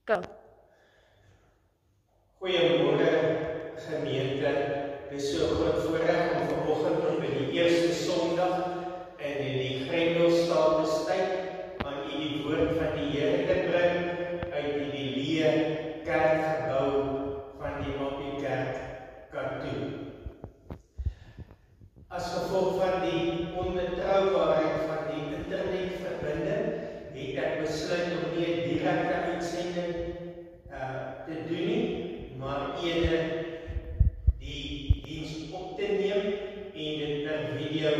Go. Goeiemôre gemeente. Dis so groot voorreg om vanoggend op die eerste Sondag in die Grendelstadstyd aan u die woord van die Here te bring uit die Leë Kerkgebou van die Mapie Kerk Katoen. As gevolg van die onbetroubaarheid van die internetverbinding, het ek besluit om nie 'n direkte uitsending te doen nie, maar eerder die diens op te neem en dit per video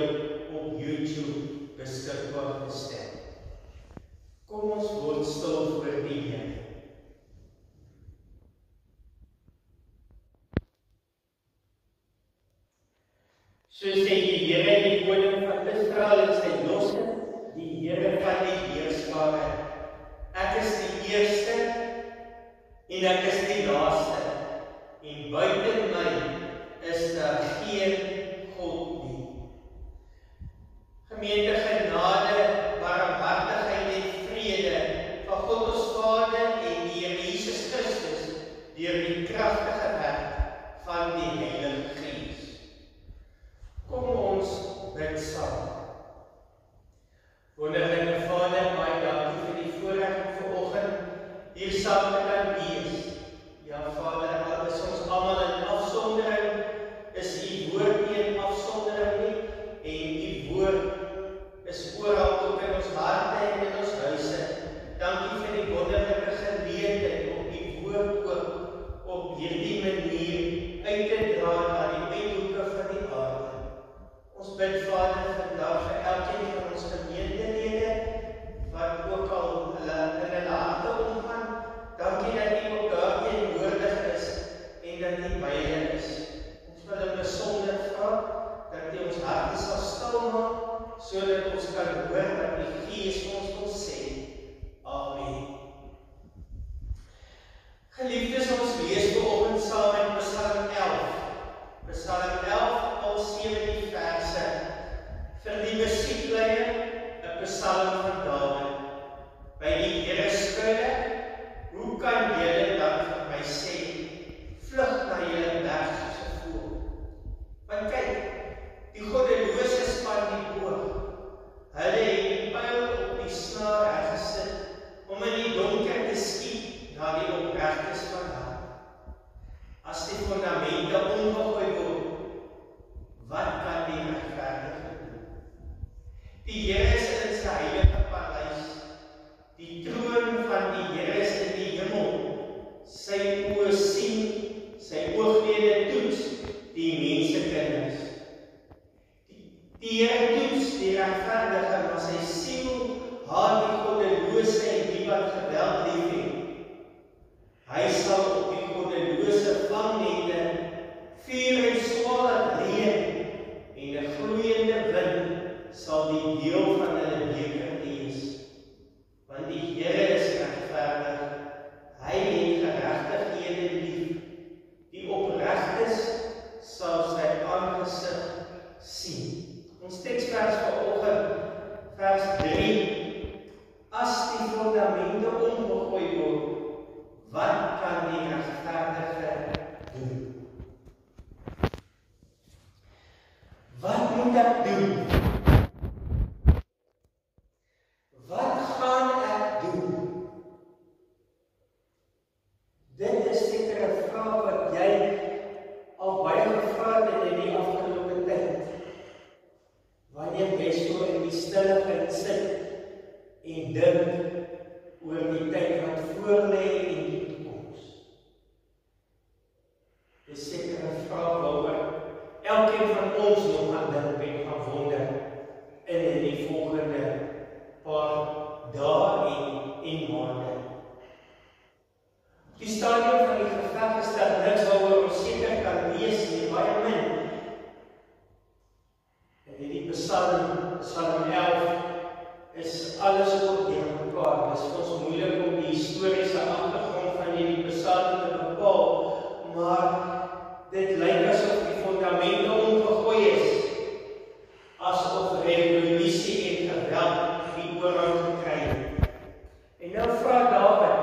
op YouTube beskikbaar te stel. Kom ons word stil voor die Here. So sê die Here, die koning van Israel en sy losse, die Here van die heerskare. Ek is die eerste en ek is die laaste, en buiten my is daar geen God nie. Gemeente, genade, barmhartigheid en vrede van God ons Vader en die Here Jesus Christus deur die kragtige werk van die Heilige Gees. Kom ons bid saam. Wonderlike Vader, baie dankie vir die voorreg om vanoggend hier saam te kan wees. Ja, Vader, al is ons almal in afsondering, is u woord nie in afsondering nie, en u woord is oral ook in ons harte en in ons huise. Dankie vir die wonderlike geleentheid om u woord ook op hierdie manier uit te dra na die uithoeke van die aarde. Ons bid, Vader, vandag vir elkeen van ons gemeentelede, wat ook al in hulle harte omgaan. Dankie dat u ook daar teenwoordig is en dat u by hulle is. Ons wil in besonder vra dat u ons harte sal stil maak, sodat ons kan hoor wat die Gees ons wil sê. Amen. Geliefdes, ons lees vanoggend saam in Psalm 11. Psalm 11, al 17 verse. Vir die musiekleier, 'n Psalm van Dawid. By die Here skuil ek, hoe kan julle dan vir my sê, vlug na julle berg soos 'n voël? Want kyk, die goddelose span die boog. Hulle het die pyl op die snaar reggesit, om in die donker te skiet na die opregtes van hart. As die fondamente omgegooi word, wat kan die regverdige doen? Die Here is in sy heilige paleis. Die troon van die Here is in die hemel. Sy oë sien, sy ooglede toets die mensekinders. Die Here toets die regverdige, maar sy siel haat die goddelose en die wat geweld liefhet. Hy sal op die goddelose vangnette vuur en swaar reën en 'n gloeiende wind sal die deel van hulle beker wees. Want die Here is regverdig, hy het geregtighede lief. Die opregtes sal sy aangesig sien. Ons teksvers vanoggend, vers 3. As die fondamente omgegooi word, wat kan die regverdige doen? Wat moet ek doen? Wat gaan ek doen? Dit is seker 'n vraag wat jy al baie gevra het in die afgelope tyd. Wanneer jy so in die stilheid sit en dink oor die tyd wat voor lê en die toekoms. Dis seker 'n vraag waaroor elkeen van ons nog aan dink en gaan wonder in die volgende paar dae en maande. Die stadium van die geveg is dat niks waaroor ons seker kan wees nie, baie min. En hierdie Psalm 11 is alles op deurmekaar. Dit is vir ons moeilik om die historiese agtergrond van hierdie Psalm te bepaal, maar dit lyk asof die fondamente omgegooi is, asof revolusie en geweld die oorhand gekry het. En nou vra Dawid,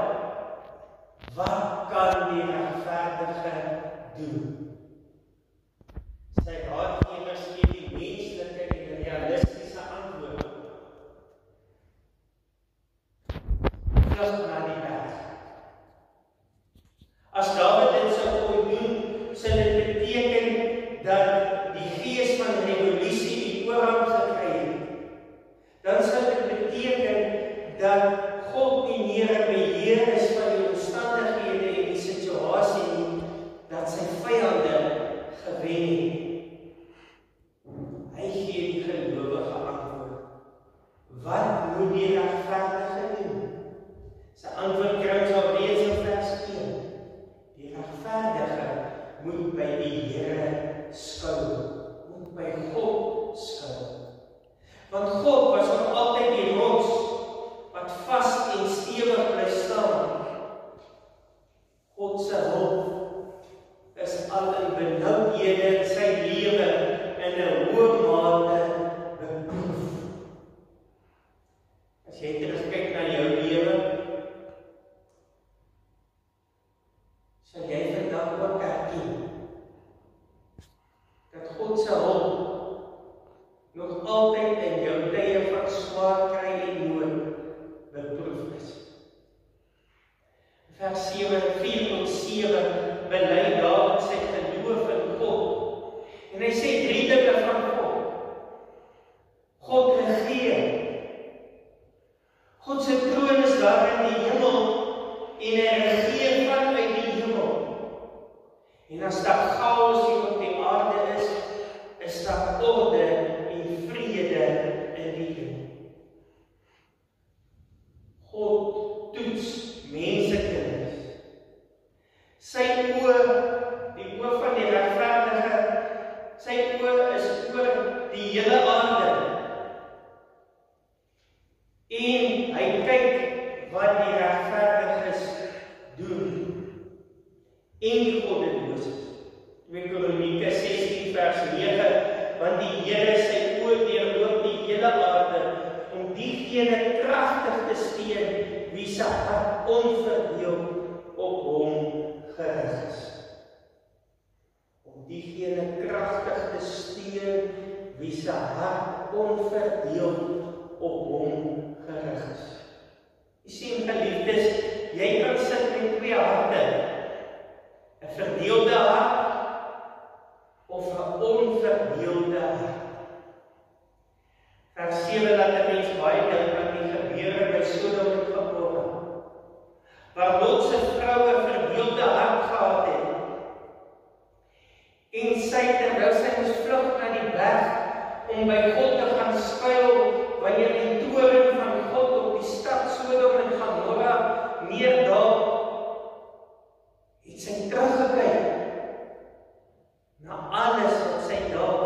As jy terugkyk na jou lewe, sal jy vandag ook erken dat God se hulp nog altyd in jou tye van swaar kry en nood beproef is. Vers 4-7 bely Dawid sy geloof in God. En hy sê 3 dinge van God. God regeer. God se troon is daar in die hemel en hy regeer vanuit die hemel. En as daar chaos hier op die aarde is daar orde en vrede in die hemel. God toets mensekinders. Sy oë, die oë van die regverdige, sy oë is oor die hele aarde. En hy kyk wat die regverdiges doen. En die goddeloses. 2 Kronieke 16 vers 9, want die Here sy oë deurloop die hele aarde, om diegene kragtig te steun, wie se hart onverdeeld op hom gerig is. Om diegene kragtig te steun, wie se hart onverdeeld op hom gerig is. Jy sien geliefdes, jy kan sit met 2 harte, 'n verdeelde hart of 'n onverdeelde hart. Vers 7 laat 'n mens baie dink aan die gebeure by Sodom en Gomorra, waar Lot se vrou 'n verdeelde hart gehad het. En sy, terwyl sy moes vlug na die berg om by God te gaan skuil, wanneer die toorn van God op die stad Sodom en Gomorra neerdaal, het sy teruggekyk na alles wat sy daar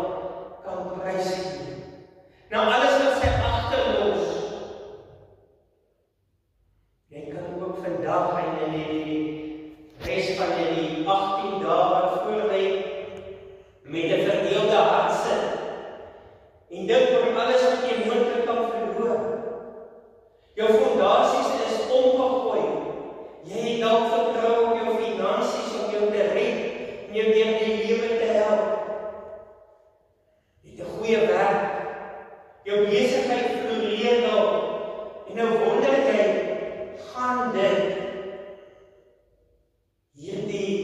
kan prysgee. Na alles wat sy agterlos. Jy kan ook vandag en in die res van die 18 dae wat voor lê, met 'n verdeelde hart sit. En dink oor alles wat jy moontlik kan verloor. Jou fondasies is omgegooi. Jy het dalk vertrou op jou finansies om jou te red, en jou deur die lewe te help. Jy het 'n goeie werk. Jou besigheid floreer dalk. En nou wonder jy, gaan dit hierdie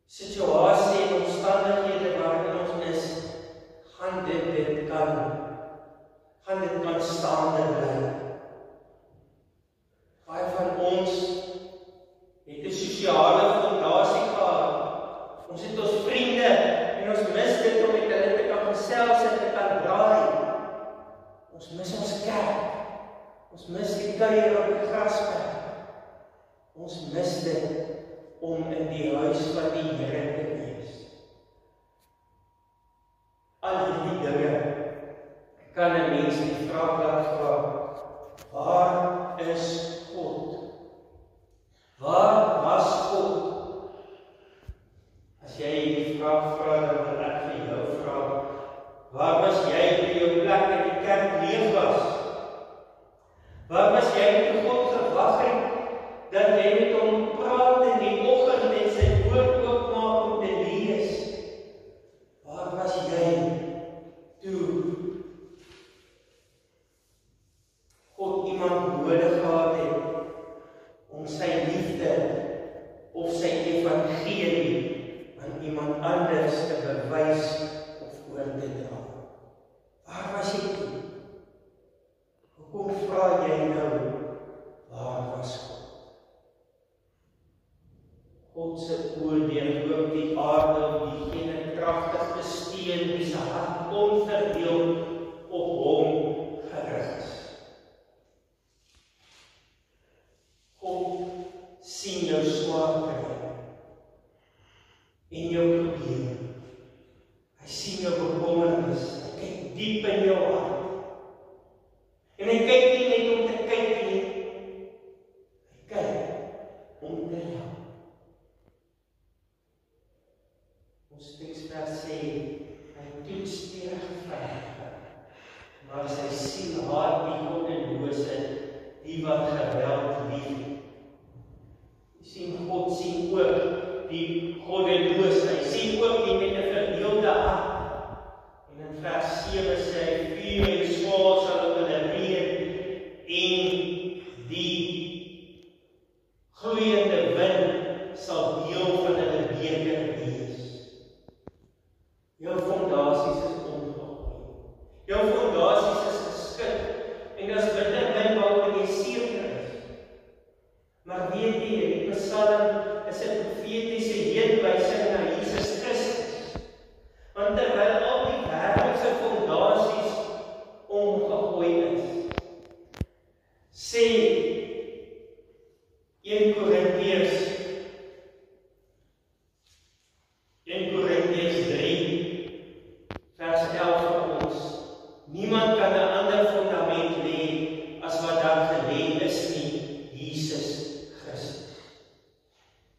situasie en omstandighede waarin ons is, gaan dit kan staande bly. Baie van ons het 'n sosiale fondasie gehad. Ons het ons vriende en ons mis dit om met hulle te kan gesels en te kan draai. Ons mis ons kerk. Ons mis die kuier op die grasperk. Ons mis dit om in die huis van die Here te wees. Al die dinge kan 'n mens die vraag laat vra, waar is God? Waar was God? As jy die vraag vra, dan wil ek vir jou vra, waar was jy toe jou plek in die kerk leeg was? Waar was jy toe God gewag het, dat jy met hom praat in die oggend en sy woord oopmaak om te lees? Waar was jy toe God iemand nodig gehad het om sy liefde of sy evangelie aan iemand anders te bewys of oor te dra? Waar was jy toe? Hoekom vra jy nou, waar was God? God se oë deurloop die aarde om diegene kragtig te steun, wie se hart onverdeeld op hom gerig is. God sien jou swaarkry en jou probleme. Hy sien jou bekommernis. Hy kyk diep in jou hart. En hy kyk nie net om te kyk nie. Hy kyk om te help. Ons teksvers sê, hy toets die regverdige, maar sy siel haat die God en goddelose, die wat geweld liefhet. Jy sien, God sien ook die goddelose, hy sien ook die met 'n verdeelde hart. En in vers 7 sê hy, vuur en swaard sal op hulle reën, en die gloeiende wind sal deel van hulle beker wees. Jou fondasies is ongegooi. Jou fondasies is geskik, en as bitter wind waaroor jy seker is. Maar weet jy, die Psalm is 'n profetiese heenwysing na Jesus Christus. Want terwyl al die wêreldse fondasies omgegooi is, sê 1 Korintiërs 3 vers 11 vir ons, niemand kan 'n ander fundament lê as wat daar gelê is nie, Jesus Christus.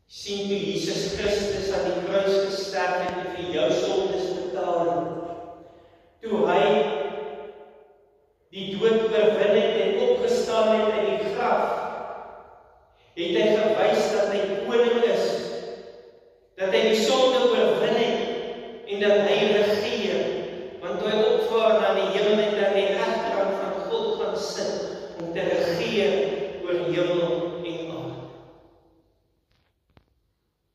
Sien toe Jesus Christus aan die kruis gesterf het en vir jou sondes betaal het, toe hy die dood oorwin het en opgestaan het uit die graf, het hy gewys dat hy koning is, dat hy die sonde oorwin het en dat hy regeer, want toe hy opvaar na die hemel en aan die regterkant van God gaan sit om te regeer oor hemel en aarde.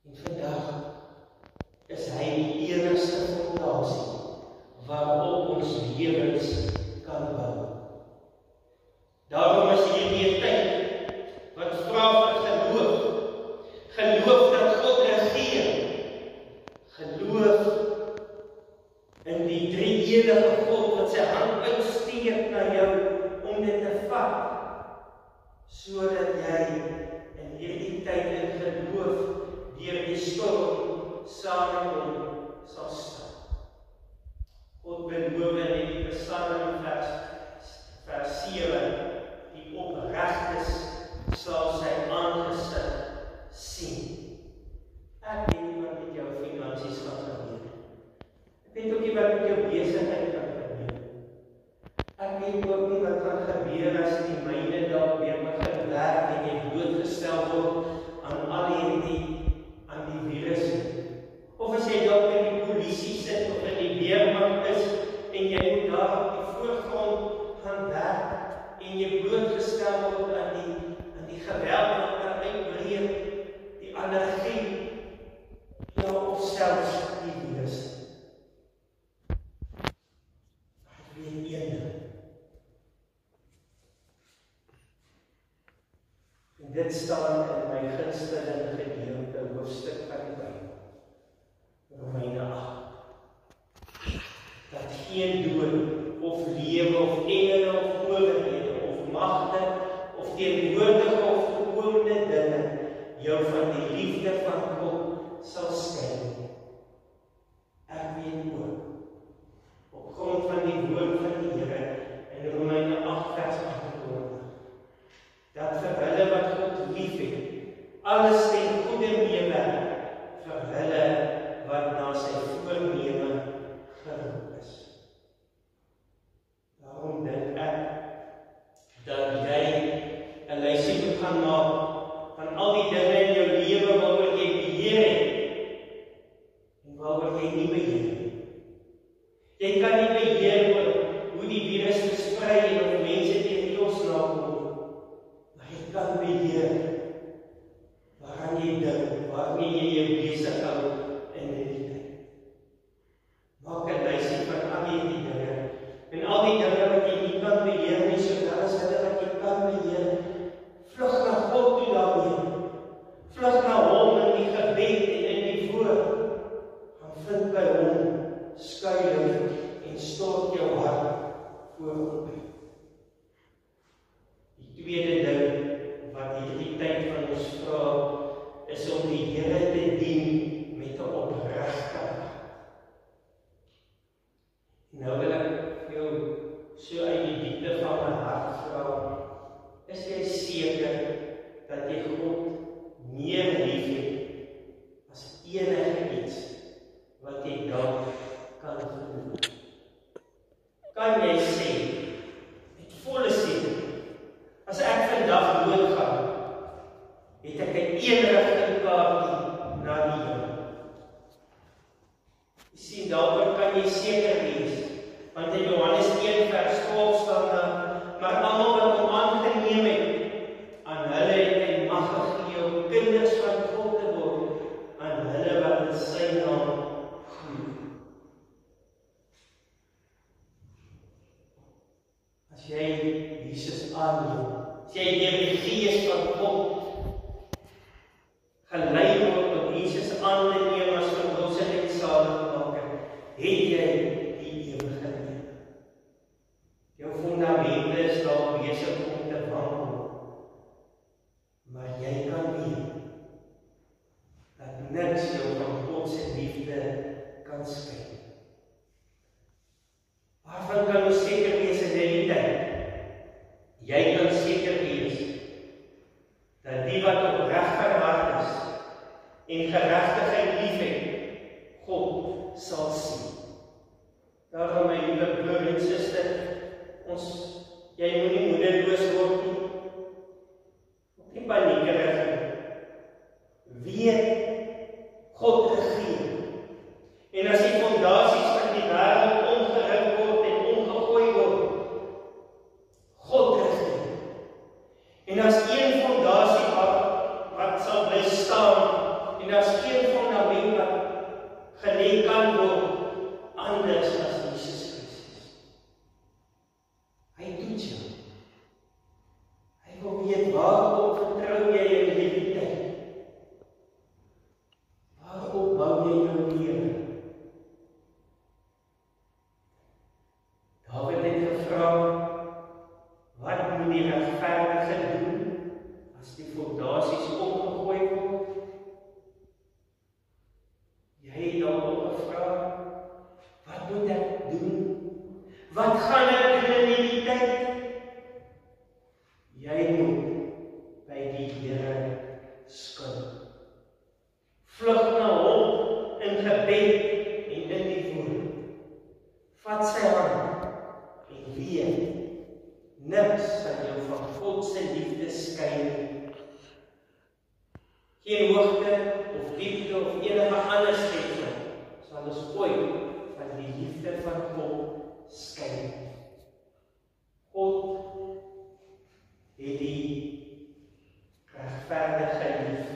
En vandag is hy die enigste fondasie waarop ons lewens kan bou. Daarom is hierdie 'n tyd wat vra vir geloof. Geloof dat God regeer. Geloof in die drie-enige God wat sy hand uitsteek na jou om dit te vat, sodat jy in hierdie tyd in geloof deur die storm saam met hom sal staan. God beloof in die Psalm vers 7, die opregtes sal sy aangesig sien. Ek weet nie wat met jou finansies gaan gebeur. Ek weet ook nie wat met jou besigheid gaan gebeur. Ek weet ook nie wat gaan gebeur as die myne dalk weer begin werk en jy blootgestel word aan die virus. Of as jy dalk in die polisie sit of in die weermag is en jy moet daar op die voorgrond gaan werk en jy blootgestel word aan die geweld wat kan uitbreek, die allergie, ja, of selfs die virus. Ek weet een ding. En dit staan in my gunsteling gedeelte, hoofstuk van die Bybel, Romeine 8. Dat geen dood of lewe of engele of owerhede of magte of teenwoordige of toekomende dinge jou van die liefde van God sal skei. Ek weet ook, op grond van die woord van die Here in Romeine 8 vers 28, dat vir hulle wat God liefhet, alles ten goeie meewerk vir hulle wat na sy voorneme geroep is. Daarom dink ek dat jy 'n lysie moet gaan maak van al die dinge in jou lewe waaroor jy beheer het en waaroor jy nie beheer het. Jy kan nie beheer oor hoe die virus versprei en of mense teen ons nakom, maar jy kan beheer waaraan jy dink, waarmee jy jou besig hou in hierdie tyd. Maak 'n lysie van al hierdie dinge en al die dinge wat jy nie kan beheer nie, sodat as hulle wat jy kan beheer, vlug na God toe daarmee. Vlug na hom in die gebed en in die woord. Gaan vind by hom skuilings en stort jou hart voor hom uit. Die tweede ding wat hierdie tyd van ons vra, is om die Here te dien met 'n opregte hart. Nou wil ek vir jou so uit die diepte van my hart vra, is jy seker dat jy God meer liefhet as enige iets wat jy dalk kan doen? Kan jy sê met volle sekerheid jy Jesus aanneem, as jy deur die Gees van God gelei word om Jesus aan te neem as verlosser en saligmaker, het jy die ewige lewe. Jou fondamente is daar besig om te wankel, maar jy kan weet dat niks jou van God se liefde kan skei. Waarvan kan ons seker wees in hierdie tyd? Jy kan seker wees dat die wat opreg van hart is en geregtigheid liefhet, God sal sien. Daarom, my liewe broer en suster, jy moenie moedeloos word nie. Nie paniekerig nie. Weet, God regeer. En as die fondasies van die wêreld omgerig word en omgegooi word, God regeer. En as een fondasie wat sal bly staan, en as een fondament wat gelê kan word, anders as Jesus Christus. Hy doet jou. Hy wil weet, waarop vertrou jy in hierdie tyd? Waarop bou jy jou lewe? Dawid het gevra, wat moet die regverdige doen as die fondasies omgegooi word? Jy het daarop gevra, wat moet ek doen? Wat gaan ek doen in hierdie tyd? Jy moet by die Here skuil. Vlug na hom in gebed en in die woord. Vat sy hand en weet, niks sal jou van God se liefde skei nie. Geen hoogte of diepte of enige ander skepsel sal ons ooit van die liefde van God skei. God het die regverdige lief.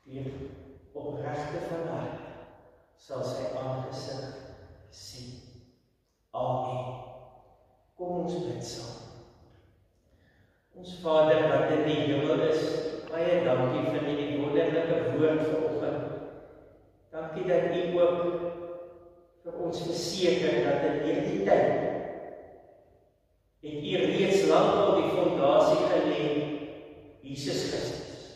Die opregte van hart sal sy aangesig sien. Amen. Kom ons bid saam. Ons Vader wat in die hemel is, baie dankie vir die wonderlike woord vanoggend. Dankie dat U ook vir ons verseker dat in hierdie tyd het U reeds lank al die fondasie gelê, Jesus Christus.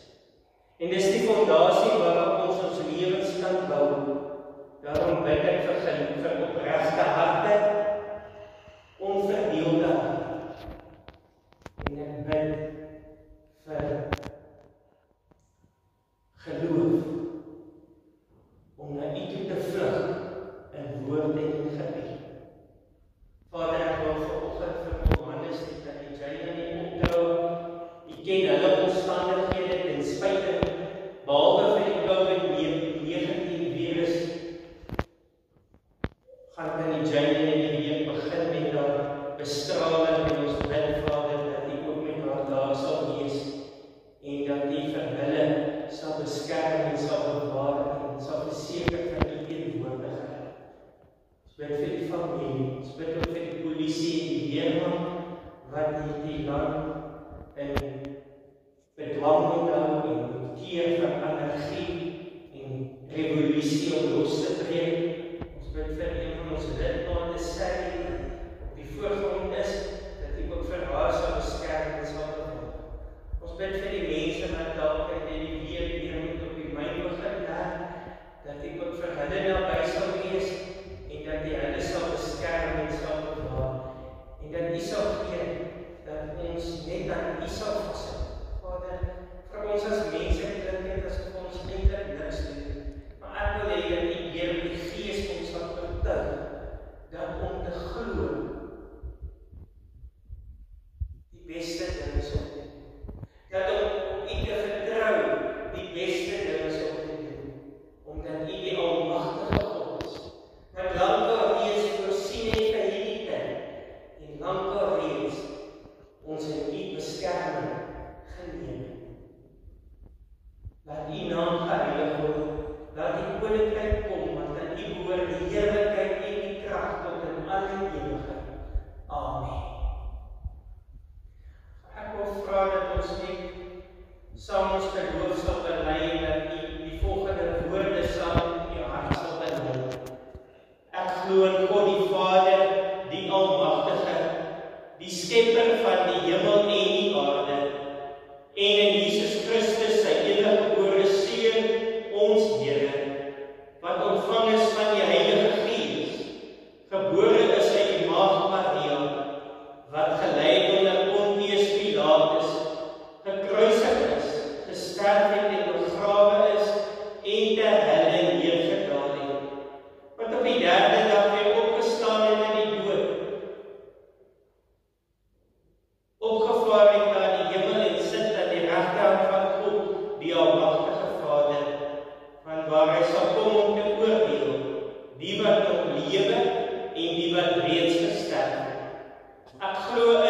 En dis die fondasie waarop ons lewens kan bou. Daarom bid ek vir opregte harte, onverdeelde harte. En ek bid vir geloof om na U toe te vlug in woord en in gebed. Vader, ek wil vanoggend vir Johannes en Jane en onthou, U ken hulle omstandighede ten spyte, behalwe vir die COVID-19 virus, gaan Jane en die week begin met haar bestraling en ons bid, Vader, dat U ook met haar daar sal wees en dat U vir hulle sal beskerm en sal bewaar en sal verseker van U teenwoordigheid. Ons bid vir die familie, ons bid ook vir die polisie en die weermacht wat die land in bedwang moet hou en keer van anargie en revolusie om los te tree. Ons bid vir een van ons lidmate sy op die voorgrond is, dat U ook vir haar sal beskerm en sal bewaar. Ons bid vir die mense wat dalk in die weer moet op die myn begin werk, dat U ook vir hulle naby sal wees en dat U hulle sal beskerm en sal bewaar. En dat U sal gee dat ons net aan U sal vashou. Vader, vir ons as mense klink dit asof ons eintlik niks doen. Maar ek wil hê dat U deur die Gees ons sal oortuig dat om te glo die beste ding is om te doen. Dat om U te vertrou die beste ding is om te doen. Omdat U die almagtige God is. Dat lankal reeds voorsien het vir hierdie tyd en lankal reeds ons in U beskerming geneem het. Laat U naam geheilig word, laat U koninkryk kom, want aan U behoort die heerlikheid en die krag die Vader, die Almagtige, die Skepper van die hemel en die aarde, en in Jesus Christus, sy eniggebore Seun, ons Here, wat ontvang is van die Heilige Gees, gebore is uit die Maagd Maria, wat gelei onder Pontius Pilatus, gekruisig is, gesterf het en begrawe is, en ter helle neergedaal het, wat op die derde dag weer opgestaan het uit die dood, opgevaar het na die hemel en sit aan die regterhand van God, die Almagtige Vader, van waar hy sal kom om te oordeel, die wat nog lewe en die wat reeds gesterf het. Ek glo